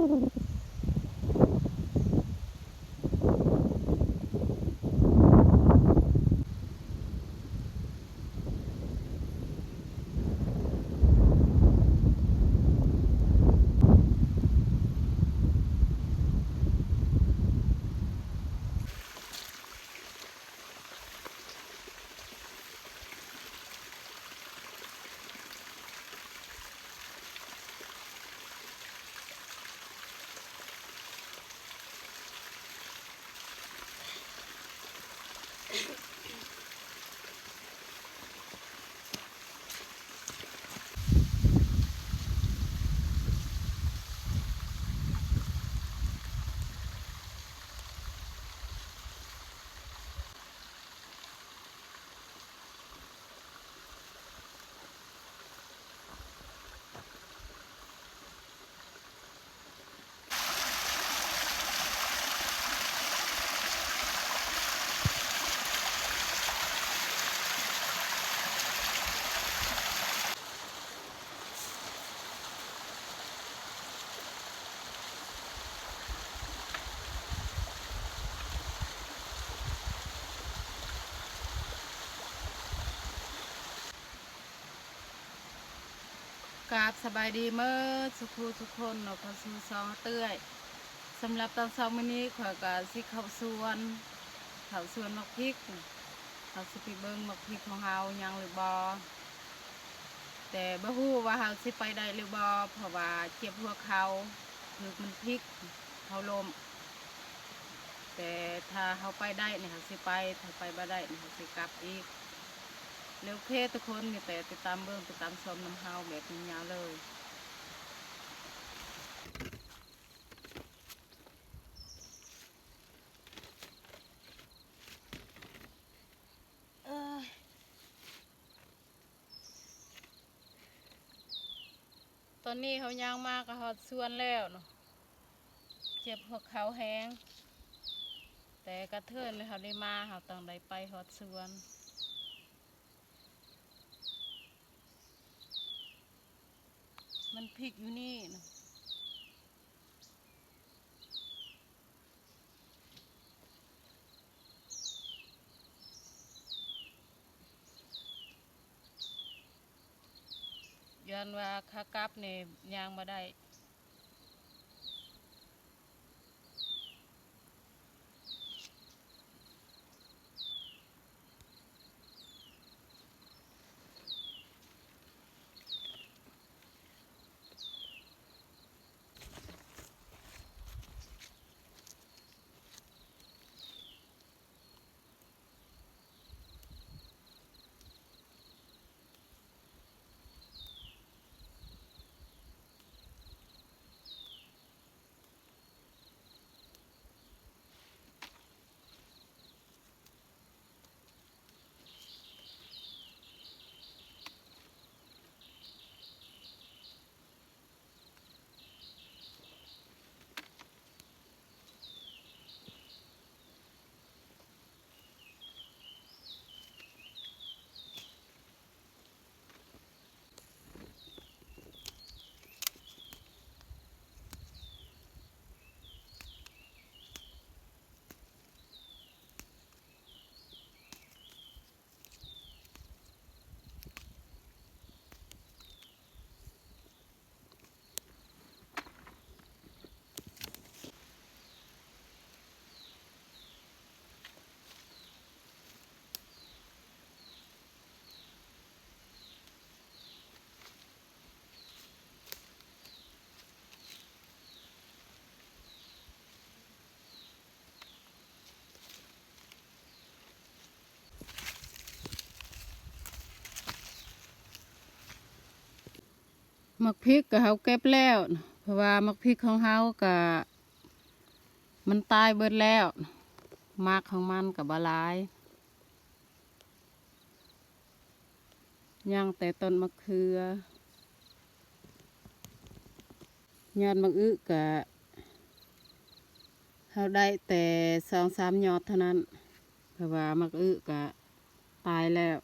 กราบสบายดีเมื่อสุขทุกคนเนาะเข้าสู่ซองเตื้อยสำหรับตอนเช้ามื้อนี้ข้อยก็สิเข้าสวนมักพริกเขาสิไปเบิ่งมักพริกของเฮายังหรือบ่แต่บ่ฮู้ว่าเฮาสิไปได้หรือบ่เพราะว่าเจ็บหัวเข่าคือมันพริกเขาลมแต่ถ้าเฮาไปได้นี่เฮาสิไปถ้าไปบ่ได้นี่เฮาสิกลับอีกเร็วเคทุกคนมีแต่ติดตามเบิ่งติดตามชมน้ำเฮาแบบยาวๆเลยตอนนี้เขาย่างมากก็ฮอดสวนแล้วเนาะเจ็บหัวเข่าแห้งแต่กระเทินเลยเขาได้มาเขาต้องได้ไปฮอดสวนมันพริกอยู่นี่เนาะย้อนว่าขากลับนี่ย่างบ่ได้มักพริกก็เฮาเก็บแล้วเพราะว่ามักพริกของเฮาก็มันตายเบิดแล้วมากของมันก็บ่หลายยังแต่ต้นมะเขือยอดมะอึก็เฮาได้แต่ 2-3 ยอดเท่านั้นเพราะว่ามะอึก็ตายแล้ว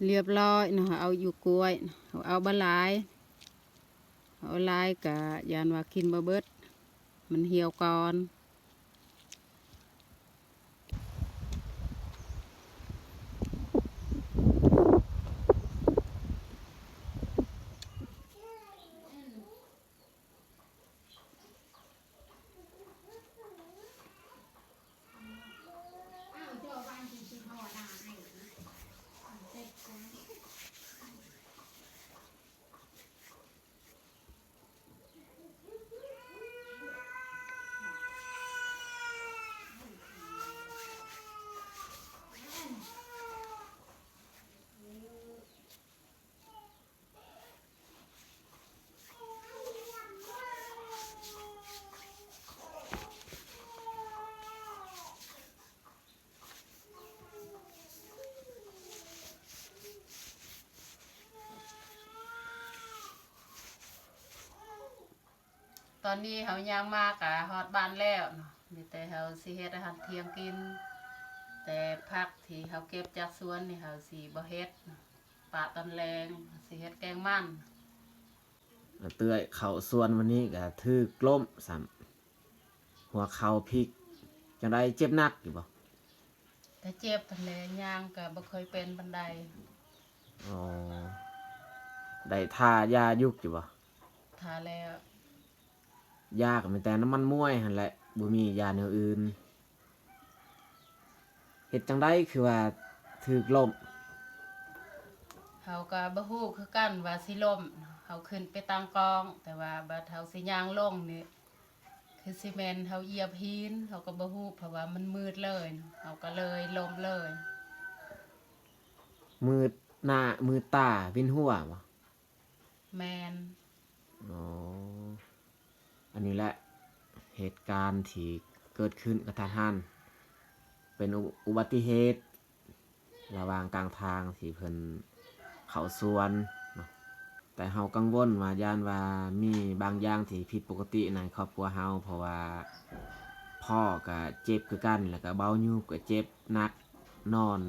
เรียบร้อยเนาะเอาอยู่กล้วยเอาบะหลายเอาลายกะยานว่ากินบะเบิดมันเหี่ยวก่อน ตอนนี้เขาย่างมากะฮอดบ้านแล้วเนาะมีแต่เขาสิเฮ็ดอาหารเที่ยงกิน แต่ผักที่เขาเก็บจากสวนนี่เขาสิบ่เฮ็ดเนาะปะตอนแรงสิเฮ็ดแกงมันเตื้อยเขาส่วนวันนี้ก็ถือกล้มซ้ำหัวเข่าพลิกจังได้เจ็บหนักอยู่บ่แต่เจ็บปานใดย่างก็บ่เคยเป็นปานใดอ๋อได้ทายายุกอยู่บ่ทาแล้ว ยาก็มีแต่น้ำมันมวยหั่นแหละบ่มียาแนวอื่นเฮ็ดจังไดคือว่าถือกล้มเขาก็บ่ฮู้คือกันว่าสิล้มเขาขึ้นไปตั้งกอง แต่ว่าบัดเขาสิย่างลงนี่คือสิแม่นเขาเหยียบหินเขาก็บ่ฮู้เพราะว่ามันมืดเลยเขาก็เลยล้มเลย มืดหน้ามืดตาวินหัวบ่แม่นอ๋ออันนี้แหละเหตุการณ์ที่เกิดขึ้นกระทันหันเป็นอุบัติเหตุระหว่างกลางทางที่เพิ่นเข้าสวนเนาะแต่เฮากังวลว่าย่านว่ามีบางอย่างที่ผิดปกติในครอบครัวเฮาเพราะว่าพ่อก็เจ็บคือกันแล้วก็เบ้ายูก็เจ็บหนักนอน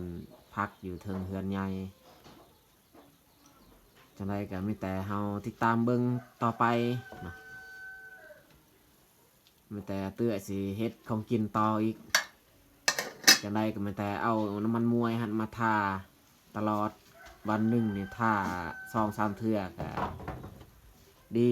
พักอยู่เทิงเฮือนใหญ่จังไดก็มีแต่เฮาติดตามเบิ่งต่อไปเนาะมีแต่เตื้อสิเฮ็ดของกินต่ออีกจังไดก็มีแต่เอาน้ำมันมวยหั่นมาทาตลอดวันหนึ่งนี่ทา2-3เทื่อก็ดี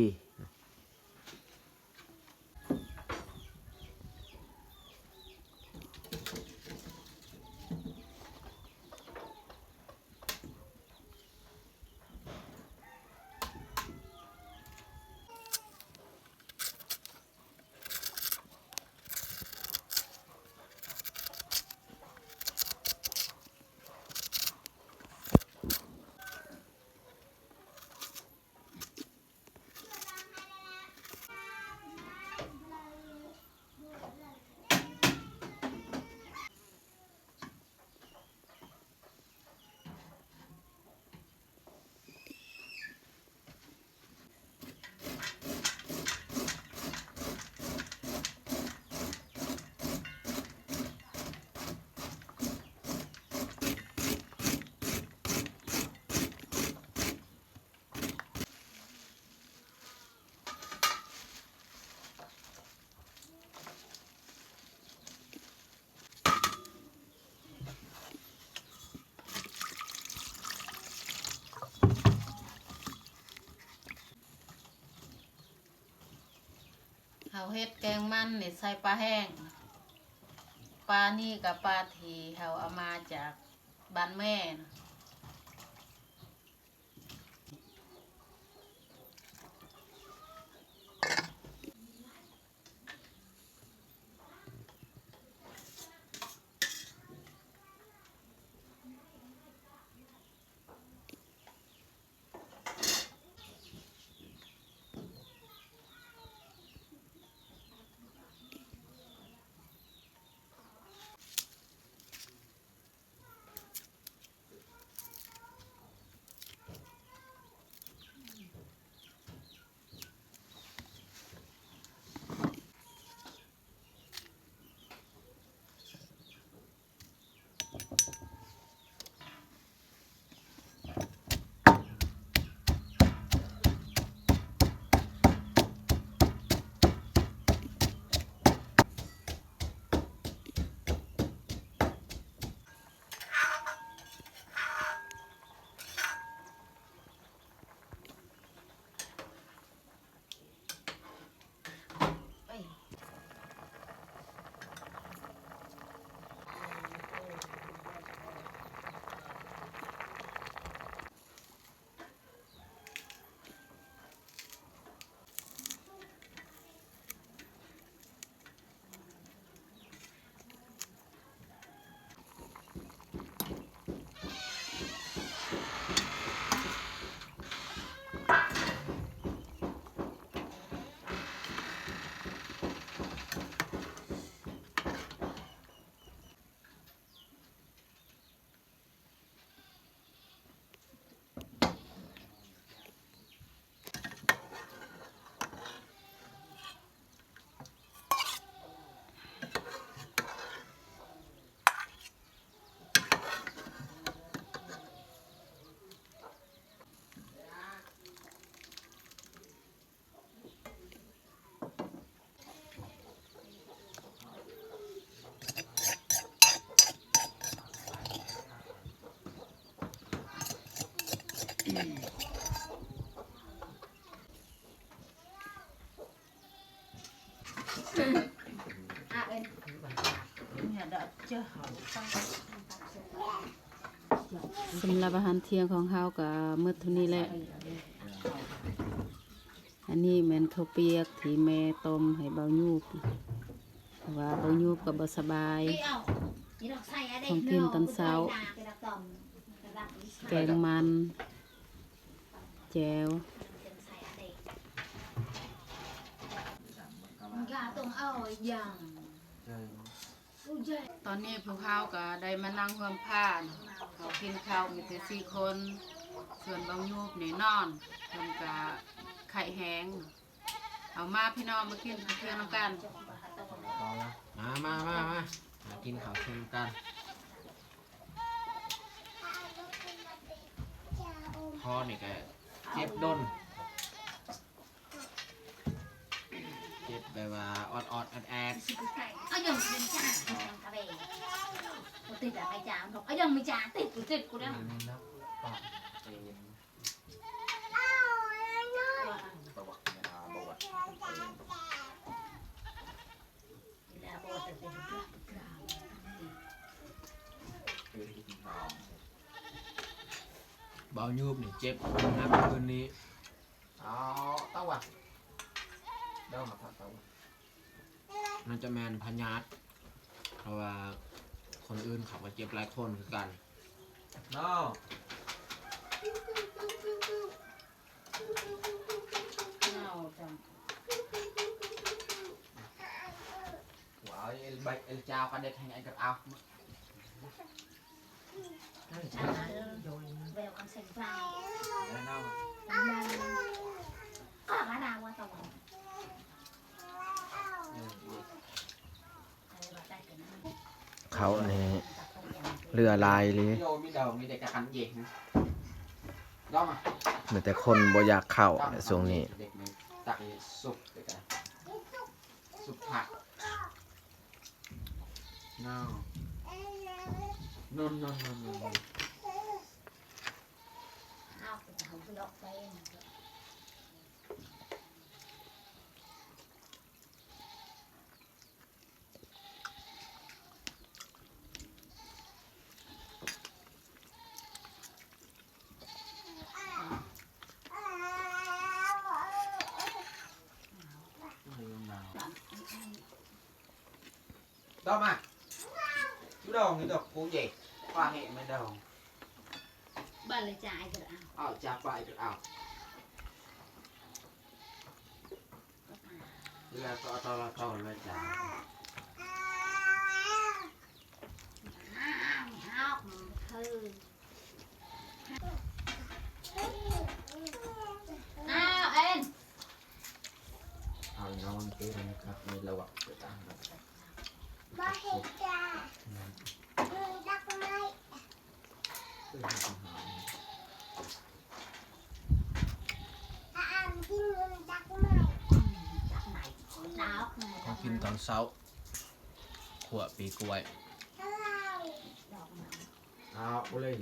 เขาเฮ็ดแกงมันนี่ใส่ปลาแห้งปลานี่กับปลาที่เขาเอามาจากบ้านแม่นะ สำหรับอาหารเที่ยงของเฮาก็มื้อเท่านี้แหละอันนี้แม่นข้าวเปียกที่แม่ต้มให้เบายูบเพราะว่าเบายูบก็บ่สบายของกินตอนเช้าแกงมันแจวตอนนี้พวกเขาก็ได้มานั่งรวมผ้าเนาะเขากินข้าวมีแต่4 คน ส่วนบางยูบนี่นอนเพิ่นก็ไข่แห้งเอามาพี่น้องมากินเที่ยงน้ำกัน มากินข้าวเที่ยงกันพ่อนี่ก็เจ็บด้นเจ็บแบบว่าออดแอด ở dòng mình chả cả bè một tịt là mày chả không ở dòng mình chả tịt của đó เบายูบนี่เจ็บนะคืนนี้เอาเต้าว่ะเต้ามาผัดเต้ามันจะแมนพญาตเพราะว่าคนอื่นเขาก็เจ็บหลายคนคือกันน้องว้าวเอลจาวกันเด็ดให้ไอ้กระเอา về con xanh phai แล้วน้อง có cái nào qua tàu เขาเรือลายเลยโยมีดอกมีแต่กระขันเย็นด้อมอ่ะเหมือนแต่คนบ่อยากเข้าช่วงนี้เด็กมีตักสุกเลยกันสุกผักน้องนน học học đọc tên đó mà chú đầu nghĩ được cô gì qua hệ mới đầu bà lấy trái rồi à chạp vậy được ảo là to là chả học thư nào em ngon cái này các mình lâu ạ để ăn Ba hết trà đắc mai ăn cái người đắc mai đọc này ของกินตอนเช้าขวบปีกล้วย hello เอาเลย